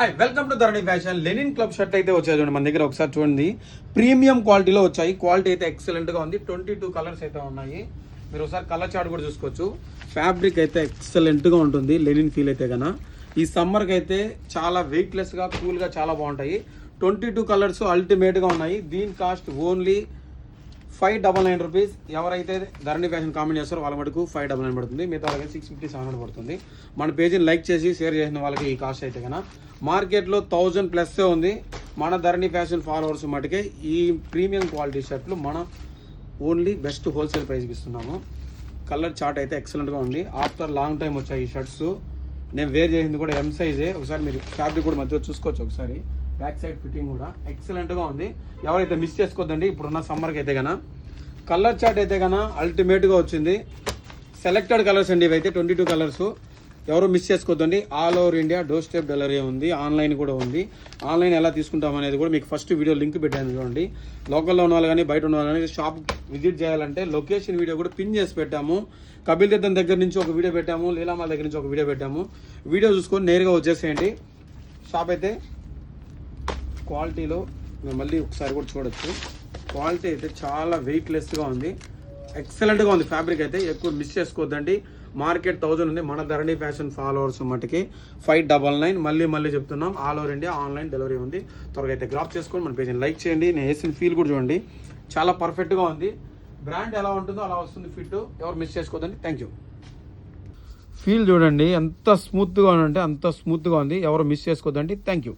Hi welcome to Dharani fashion. Linen club shirt అయితే వచ్చాయి చూడండి మన దగ్గర. ఒకసారి చూడండి, ప్రీమియం క్వాలిటీలో వచ్చాయి. క్వాలిటీ అయితే ఎక్సలెంట్ గా ఉంది. 22 కలర్స్ అయితే ఉన్నాయి. మీరు ఒకసారి కలర్ చార్ట్ కూడా చూసుకోవచ్చు. ఫ్యాబ్రిక్ అయితే ఎక్సలెంట్ గా ఉంటుంది. లెనిన్ ఫీల్ అయితే కన్నా ఈ సమ్మర్ కి అయితే చాలా వెయిట్ లెస్ గా కూల్ గా చాలా బాగుంటాయి. 22 కలర్స్ అల్టిమేట్ గా ఉన్నాయి. దీని కాస్ట్ ఓన్లీ 599 రూపీస్. ఎవరైతే ధరణి ఫ్యాషన్ కామెంట్ చేస్తారో వాళ్ళ మటుకు 599 పడుతుంది. మిగతా వాళ్ళకి 650 700 పడుతుంది. మన పేజీని లైక్ చేసి షేర్ చేసిన వాళ్ళకి ఈ కాస్ట్ అయితే కన్నా మార్కెట్లో 1000+ ఉంది. మన ధరణి ఫ్యాషన్ ఫాలోవర్స్ మటుకే ఈ ప్రీమియం క్వాలిటీ షర్ట్లు మన ఓన్లీ బెస్ట్ హోల్సేల్ ప్రైస్కి ఇస్తున్నాము. కలర్ చార్ట్ అయితే ఎక్సలెంట్గా ఉంది. ఆఫ్టర్ లాంగ్ టైం వచ్చాయి ఈ షర్ట్స్. నేను వేర్ చేసింది కూడా ఎం సైజే. ఒకసారి మీరు ఫ్యాబ్రిక్ కూడా మధ్య చూసుకోవచ్చు. ఒకసారి బ్యాక్ సైడ్ ఫిట్టింగ్ కూడా ఎక్సలెంట్గా ఉంది. ఎవరైతే మిస్ చేసుకోద్దండి ఇప్పుడున్న సమ్మర్కి అయితే కన్నా. కలర్ చార్ట్ అయితే కన్నా అల్టిమేట్గా వచ్చింది. సెలెక్టెడ్ కలర్స్ అండి ఇవైతే 22 కలర్స్. ఎవరు మిస్ చేసుకోద్దండి. All over India doorstep delivery ఉంది. ఆన్లైన్ కూడా ఉంది. ఆన్లైన్ ఎలా తీసుకుంటాం అనేది కూడా మీకు ఫస్ట్ వీడియో లింక్ పెట్టాను చూడండి. లోకల్లో ఉన్న వాళ్ళు కానీ బయట ఉన్న వాళ్ళు కానీ షాప్ విజిట్ చేయాలంటే లొకేషన్ వీడియో కూడా పిన్ చేసి పెట్టాము. కపిల్ తీర్థం దగ్గర నుంచి ఒక వీడియో పెట్టాము. లీలామాల దగ్గర నుంచి ఒక వీడియో పెట్టాము. వీడియో చూసుకొని నేరుగా వచ్చేసేయండి. షాప్ అయితే క్వాలిటీలో మేము మళ్ళీ ఒకసారి కూడా చూడొచ్చు. క్వాలిటీ అయితే చాలా వెయిట్లెస్గా ఉంది. ఎక్సలెంట్గా ఉంది. ఫ్యాబ్రిక్ అయితే ఎక్కువ మిస్ చేసుకోవద్దండి. మార్కెట్ 1000 ఉంది. మన ధరణి ఫ్యాషన్ ఫాలోవర్స్ మటుకి 599. మళ్ళీ చెప్తున్నాం, all over India online delivery ఉంది. త్వరగా అయితే గ్రాప్ చేసుకొని మన పేజ్ని లైక్ చేయండి. నేను వేసిన ఫీల్ కూడా చూడండి, చాలా పర్ఫెక్ట్గా ఉంది. బ్రాండ్ ఎలా ఉంటుందో అలా వస్తుంది ఫిట్. ఎవరు మిస్ చేసుకోవద్దండి. Thank you. ఫీల్ చూడండి ఎంత స్మూత్గా ఉందంటే అంత స్మూత్గా ఉంది. ఎవరు మిస్ చేసుకోవద్దండి. Thank you.